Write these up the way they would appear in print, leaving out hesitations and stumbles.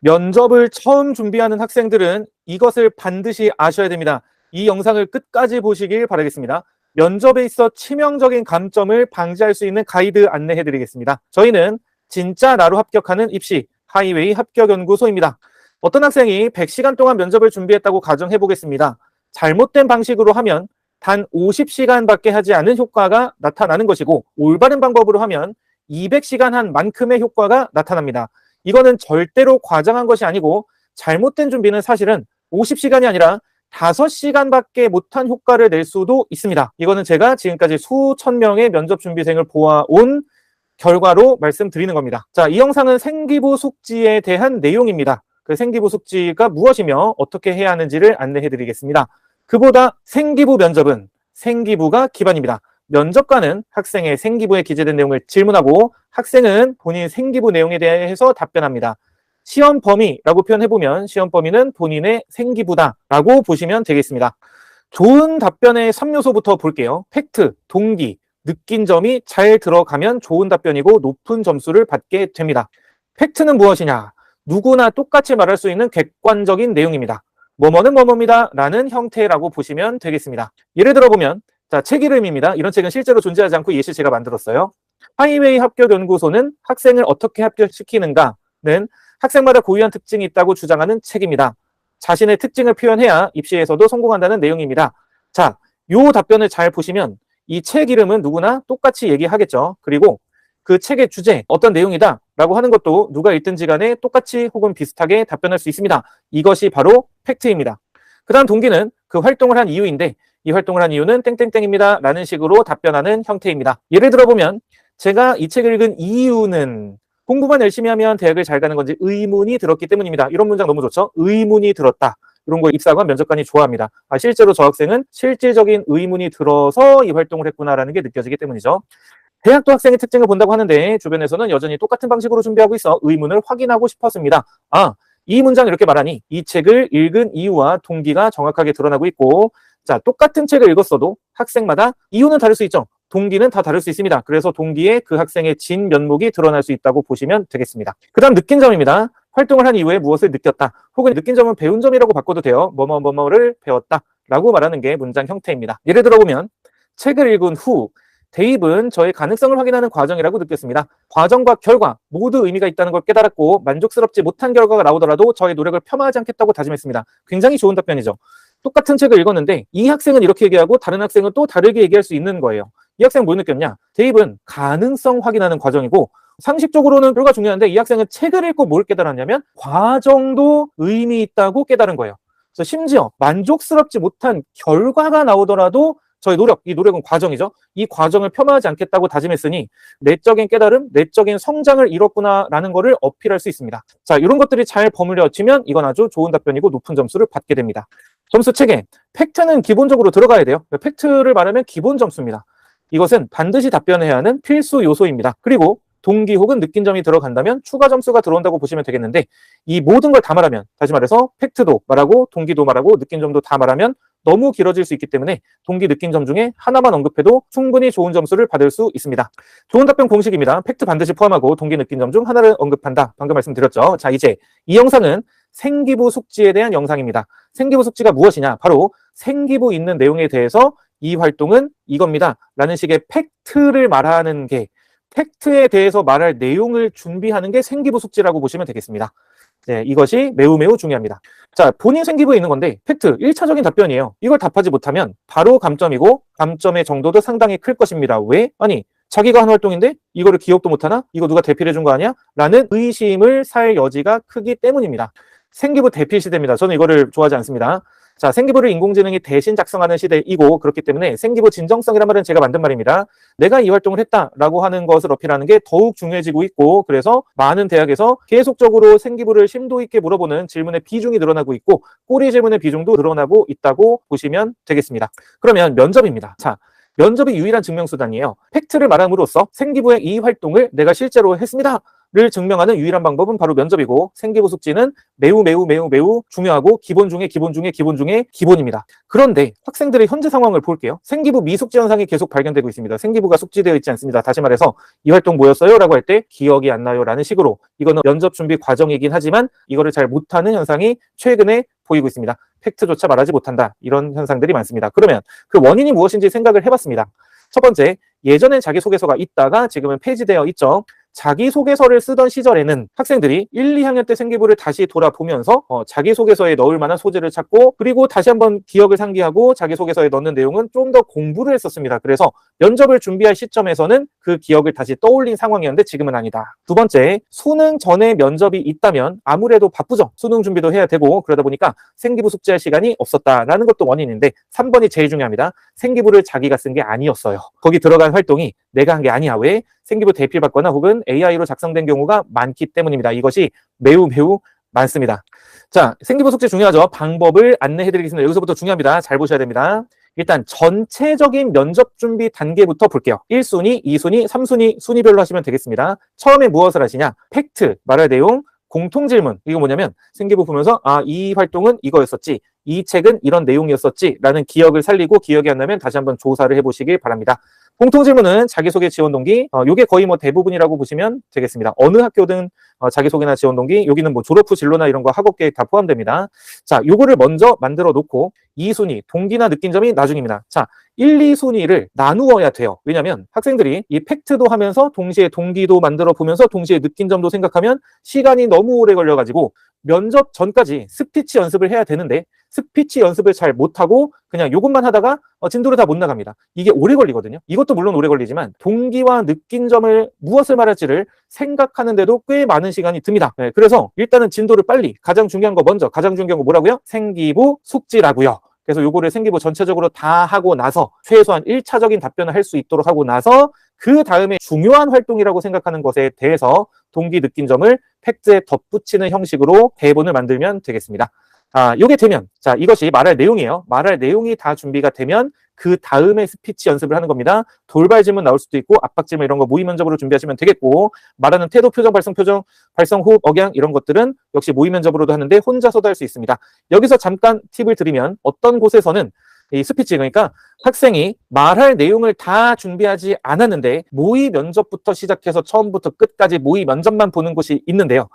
면접을 처음 준비하는 학생들은 이것을 반드시 아셔야 됩니다. 이 영상을 끝까지 보시길 바라겠습니다. 면접에 있어 치명적인 감점을 방지할 수 있는 가이드 안내해 드리겠습니다. 저희는 진짜 나로 합격하는 입시 하이웨이 합격연구소입니다. 어떤 학생이 100시간 동안 면접을 준비했다고 가정해 보겠습니다. 잘못된 방식으로 하면 단 50시간밖에 하지 않은 효과가 나타나는 것이고, 올바른 방법으로 하면 200시간 한 만큼의 효과가 나타납니다. 이거는 절대로 과장한 것이 아니고, 잘못된 준비는 사실은 50시간이 아니라 5시간밖에 못한 효과를 낼 수도 있습니다. 이거는 제가 지금까지 수천 명의 면접 준비생을 보아온 결과로 말씀드리는 겁니다. 자, 이 영상은 생기부 숙지에 대한 내용입니다. 그 생기부 숙지가 무엇이며 어떻게 해야 하는지를 안내해 드리겠습니다. 그보다 생기부 면접은 생기부가 기반입니다. 면접관은 학생의 생기부에 기재된 내용을 질문하고, 학생은 본인 생기부 내용에 대해서 답변합니다. 시험 범위라고 표현해보면 시험 범위는 본인의 생기부다라고 보시면 되겠습니다. 좋은 답변의 3요소부터 볼게요. 팩트, 동기, 느낀 점이 잘 들어가면 좋은 답변이고 높은 점수를 받게 됩니다. 팩트는 무엇이냐? 누구나 똑같이 말할 수 있는 객관적인 내용입니다. 뭐뭐는 뭐뭐입니다 라는 형태라고 보시면 되겠습니다. 예를 들어보면, 자, 책 이름입니다. 이런 책은 실제로 존재하지 않고 예시 제가 만들었어요. 하이웨이 합격연구소는 학생을 어떻게 합격시키는가는 학생마다 고유한 특징이 있다고 주장하는 책입니다. 자신의 특징을 표현해야 입시에서도 성공한다는 내용입니다. 자, 요 답변을 잘 보시면 이 책 이름은 누구나 똑같이 얘기하겠죠. 그리고 그 책의 주제, 어떤 내용이다 라고 하는 것도 누가 읽든지 간에 똑같이 혹은 비슷하게 답변할 수 있습니다. 이것이 바로 팩트입니다. 그 다음 동기는 그 활동을 한 이유인데, 이 활동을 한 이유는 땡땡땡입니다 라는 식으로 답변하는 형태입니다. 예를 들어보면, 제가 이 책을 읽은 이유는 공부만 열심히 하면 대학을 잘 가는 건지 의문이 들었기 때문입니다. 이런 문장 너무 좋죠? 의문이 들었다. 이런 거 입사관, 면접관이 좋아합니다. 실제로 저 학생은 실질적인 의문이 들어서 이 활동을 했구나라는 게 느껴지기 때문이죠. 대학도 학생의 특징을 본다고 하는데 주변에서는 여전히 똑같은 방식으로 준비하고 있어 의문을 확인하고 싶었습니다. 이 문장을 이렇게 말하니 이 책을 읽은 이유와 동기가 정확하게 드러나고 있고, 자, 똑같은 책을 읽었어도 학생마다 이유는 다를 수 있죠. 동기는 다 다를 수 있습니다. 그래서 동기에 그 학생의 진 면목이 드러날 수 있다고 보시면 되겠습니다. 그 다음 느낀 점입니다. 활동을 한 이후에 무엇을 느꼈다. 혹은 느낀 점은 배운 점이라고 바꿔도 돼요. 뭐뭐뭐뭐를 배웠다 라고 말하는 게 문장 형태입니다. 예를 들어보면, 책을 읽은 후 대입은 저의 가능성을 확인하는 과정이라고 느꼈습니다. 과정과 결과 모두 의미가 있다는 걸 깨달았고, 만족스럽지 못한 결과가 나오더라도 저의 노력을 폄하하지 않겠다고 다짐했습니다. 굉장히 좋은 답변이죠. 똑같은 책을 읽었는데 이 학생은 이렇게 얘기하고 다른 학생은 또 다르게 얘기할 수 있는 거예요. 이 학생은 뭘 느꼈냐? 대입은 가능성 확인하는 과정이고, 상식적으로는 결과가 중요한데 이 학생은 책을 읽고 뭘 깨달았냐면 과정도 의미 있다고 깨달은 거예요. 그래서 심지어 만족스럽지 못한 결과가 나오더라도 저의 노력, 이 노력은 과정이죠. 이 과정을 폄하하지 않겠다고 다짐했으니 내적인 깨달음, 내적인 성장을 이뤘구나라는 것을 어필할 수 있습니다. 자, 이런 것들이 잘 버무려지면 이건 아주 좋은 답변이고 높은 점수를 받게 됩니다. 점수 체계, 팩트는 기본적으로 들어가야 돼요. 팩트를 말하면 기본 점수입니다. 이것은 반드시 답변해야 하는 필수 요소입니다. 그리고 동기 혹은 느낀 점이 들어간다면 추가 점수가 들어온다고 보시면 되겠는데, 이 모든 걸 다 말하면, 다시 말해서 팩트도 말하고 동기도 말하고 느낀 점도 다 말하면 너무 길어질 수 있기 때문에 동기, 느낀 점 중에 하나만 언급해도 충분히 좋은 점수를 받을 수 있습니다. 좋은 답변 공식입니다. 팩트 반드시 포함하고 동기, 느낀 점 중 하나를 언급한다. 방금 말씀드렸죠. 자, 이제 이 영상은 생기부 숙지에 대한 영상입니다. 생기부 숙지가 무엇이냐? 바로 생기부 있는 내용에 대해서 이 활동은 이겁니다 라는 식의 팩트를 말하는 게, 팩트에 대해서 말할 내용을 준비하는 게 생기부 숙지라고 보시면 되겠습니다. 네, 이것이 매우 매우 중요합니다. 자, 본인 생기부에 있는 건데 팩트 1차적인 답변이에요. 이걸 답하지 못하면 바로 감점이고, 감점의 정도도 상당히 클 것입니다. 왜? 아니, 자기가 한 활동인데 이거를 기억도 못하나? 이거 누가 대필해 준 거 아니야? 라는 의심을 살 여지가 크기 때문입니다. 생기부 대필 시대입니다. 저는 이거를 좋아하지 않습니다. 자, 생기부를 인공지능이 대신 작성하는 시대이고, 그렇기 때문에 생기부 진정성이란 말은 제가 만든 말입니다. 내가 이 활동을 했다라고 하는 것을 어필하는 게 더욱 중요해지고 있고, 그래서 많은 대학에서 계속적으로 생기부를 심도 있게 물어보는 질문의 비중이 늘어나고 있고, 꼬리 질문의 비중도 늘어나고 있다고 보시면 되겠습니다. 그러면 면접입니다. 자, 면접이 유일한 증명수단이에요. 팩트를 말함으로써 생기부의 이 활동을 내가 실제로 했습니다 증명하는 유일한 방법은 바로 면접이고 생기부 숙지는 매우 중요하고 기본 중에 기본입니다. 그런데 학생들의 현재 상황을 볼게요. 생기부 미숙지 현상이 계속 발견되고 있습니다. 생기부가 숙지되어 있지 않습니다. 다시 말해서 이 활동 뭐였어요? 라고 할 때 기억이 안 나요 라는 식으로, 이거는 면접 준비 과정이긴 하지만 이거를 잘 못하는 현상이 최근에 보이고 있습니다. 팩트조차 말하지 못한다. 이런 현상들이 많습니다. 그러면 그 원인이 무엇인지 생각을 해봤습니다. 첫 번째, 예전엔 자기소개서가 있다가 지금은 폐지되어 있죠. 자기소개서를 쓰던 시절에는 학생들이 1, 2학년 때 생기부를 다시 돌아보면서 자기소개서에 넣을 만한 소재를 찾고, 그리고 다시 한번 기억을 상기하고 자기소개서에 넣는 내용은 좀 더 공부를 했었습니다. 그래서 면접을 준비할 시점에서는 그 기억을 다시 떠올린 상황이었는데 지금은 아니다. 두 번째, 수능 전에 면접이 있다면 아무래도 바쁘죠. 수능 준비도 해야 되고 그러다 보니까 생기부 숙지할 시간이 없었다라는 것도 원인인데 3번이 제일 중요합니다. 생기부를 자기가 쓴 게 아니었어요. 거기 들어간 활동이 내가 한 게 아니야. 왜? 생기부 대필받거나 혹은 AI로 작성된 경우가 많기 때문입니다. 이것이 매우 많습니다. 자, 생기부 숙지 중요하죠. 방법을 안내해드리겠습니다. 여기서부터 중요합니다. 잘 보셔야 됩니다. 일단 전체적인 면접 준비 단계부터 볼게요. 1순위, 2순위, 3순위 순위별로 하시면 되겠습니다. 처음에 무엇을 하시냐? 팩트, 말할 내용, 공통질문. 이거 뭐냐면 생기부 보면서 이 활동은 이거였었지, 이 책은 이런 내용이었었지 라는 기억을 살리고, 기억이 안 나면 다시 한번 조사를 해보시길 바랍니다. 공통질문은 자기소개 지원 동기, 요게 거의 뭐 대부분이라고 보시면 되겠습니다. 어느 학교든 자기소개나 지원 동기, 여기는 뭐 졸업 후 진로나 이런 거 학업 계획 다 포함됩니다. 자, 요거를 먼저 만들어 놓고 2순위, 동기나 느낀 점이 나중입니다. 자, 1, 2순위를 나누어야 돼요. 왜냐면 학생들이 이 팩트도 하면서 동시에 동기도 만들어 보면서 동시에 느낀 점도 생각하면 시간이 너무 오래 걸려가지고 면접 전까지 스피치 연습을 해야 되는데 스피치 연습을 잘 못하고 그냥 요것만 하다가 진도를 다 못 나갑니다. 이게 오래 걸리거든요. 이것도 물론 오래 걸리지만 동기와 느낀 점을 무엇을 말할지를 생각하는데도 꽤 많은 시간이 듭니다. 네, 그래서 일단은 진도를 빨리, 가장 중요한 거 먼저, 가장 중요한 거 뭐라고요? 생기부 숙지라고요. 그래서 요거를 생기부 전체적으로 다 하고 나서 최소한 1차적인 답변을 할 수 있도록 하고 나서 그 다음에 중요한 활동이라고 생각하는 것에 대해서 동기 느낀 점을 팩트에 덧붙이는 형식으로 대본을 만들면 되겠습니다. 요게 되면, 자, 이것이 말할 내용이에요. 말할 내용이 다 준비가 되면 그 다음에 스피치 연습을 하는 겁니다. 돌발 질문 나올 수도 있고 압박 질문 이런 거 모의 면접으로 준비하시면 되겠고, 말하는 태도, 표정, 발성, 호흡, 억양 이런 것들은 역시 모의 면접으로도 하는데 혼자서도 할 수 있습니다. 여기서 잠깐 팁을 드리면, 어떤 곳에서는 이 스피치, 그러니까 학생이 말할 내용을 다 준비하지 않았는데 모의 면접부터 시작해서 처음부터 끝까지 모의 면접만 보는 곳이 있는데요.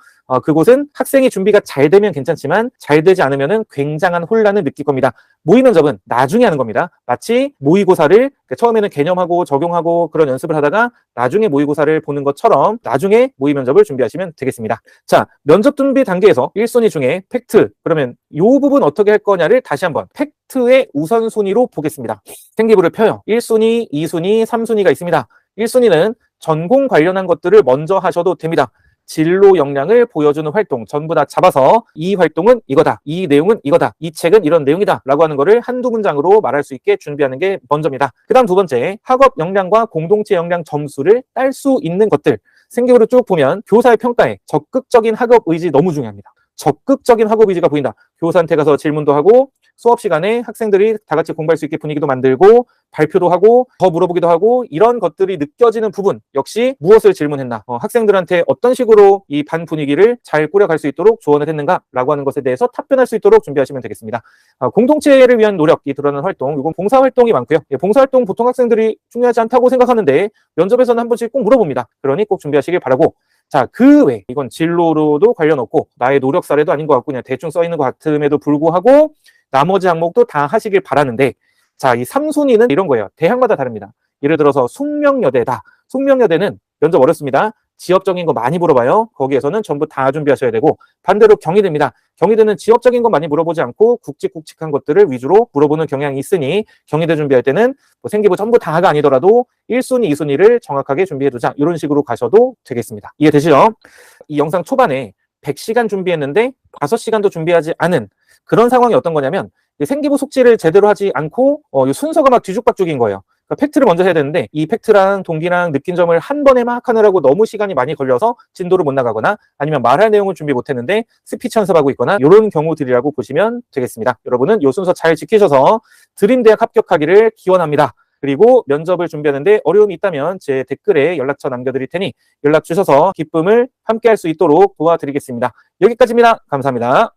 그곳은 학생이 준비가 잘 되면 괜찮지만 잘 되지 않으면 굉장한 혼란을 느낄 겁니다. 모의 면접은 나중에 하는 겁니다. 마치 모의고사를 처음에는 개념하고 적용하고 그런 연습을 하다가 나중에 모의고사를 보는 것처럼 나중에 모의 면접을 준비하시면 되겠습니다. 자, 면접 준비 단계에서 1순위 중에 팩트, 그러면 이 부분 어떻게 할 거냐를 다시 한번 팩트의 우선순위로 보겠습니다. 생기부를 펴요. 1순위, 2순위, 3순위가 있습니다. 1순위는 전공 관련한 것들을 먼저 하셔도 됩니다. 진로 역량을 보여주는 활동 전부 다 잡아서 이 활동은 이거다, 이 내용은 이거다, 이 책은 이런 내용이다 라고 하는 거를 한두 문장으로 말할 수 있게 준비하는 게 먼저입니다. 그 다음 두 번째, 학업 역량과 공동체 역량 점수를 딸 수 있는 것들. 생기부를 쭉 보면 교사의 평가에 적극적인 학업 의지 너무 중요합니다. 적극적인 학업 의지가 보인다. 교사한테 가서 질문도 하고 수업 시간에 학생들이 다 같이 공부할 수 있게 분위기도 만들고 발표도 하고 더 물어보기도 하고, 이런 것들이 느껴지는 부분 역시 무엇을 질문했나, 학생들한테 어떤 식으로 이 반 분위기를 잘 꾸려갈 수 있도록 조언을 했는가 라고 하는 것에 대해서 답변할 수 있도록 준비하시면 되겠습니다. 공동체를 위한 노력이 드러나는 활동, 이건 봉사활동이 많고요. 봉사활동 보통 학생들이 중요하지 않다고 생각하는데 면접에서는 한 번씩 꼭 물어봅니다. 그러니 꼭 준비하시길 바라고, 자, 그 외, 이건 진로로도 관련 없고 나의 노력 사례도 아닌 것 같고 그냥 대충 써 있는 것 같음에도 불구하고 나머지 항목도 다 하시길 바라는데, 자, 이 3순위는 이런 거예요. 대학마다 다릅니다. 예를 들어서 숙명여대다. 숙명여대는 면접 어렵습니다. 지역적인 거 많이 물어봐요. 거기에서는 전부 다 준비하셔야 되고, 반대로 경희대입니다. 경희대는 지역적인 거 많이 물어보지 않고 굵직굵직한 것들을 위주로 물어보는 경향이 있으니 경희대 준비할 때는 뭐 생기부 전부 다가 아니더라도 1순위, 2순위를 정확하게 준비해두자, 이런 식으로 가셔도 되겠습니다. 이해되시죠? 이 영상 초반에 100시간 준비했는데 5시간도 준비하지 않은 그런 상황이 어떤 거냐면, 생기부 숙지를 제대로 하지 않고 순서가 막 뒤죽박죽인 거예요. 그러니까 팩트를 먼저 해야 되는데 이 팩트랑 동기랑 느낀 점을 한 번에 막 하느라고 너무 시간이 많이 걸려서 진도를 못 나가거나, 아니면 말할 내용을 준비 못했는데 스피치 연습하고 있거나, 이런 경우들이라고 보시면 되겠습니다. 여러분은 이 순서 잘 지키셔서 드림대학 합격하기를 기원합니다. 그리고 면접을 준비하는데 어려움이 있다면 제 댓글에 연락처 남겨드릴 테니 연락 주셔서 기쁨을 함께 할 수 있도록 도와드리겠습니다. 여기까지입니다. 감사합니다.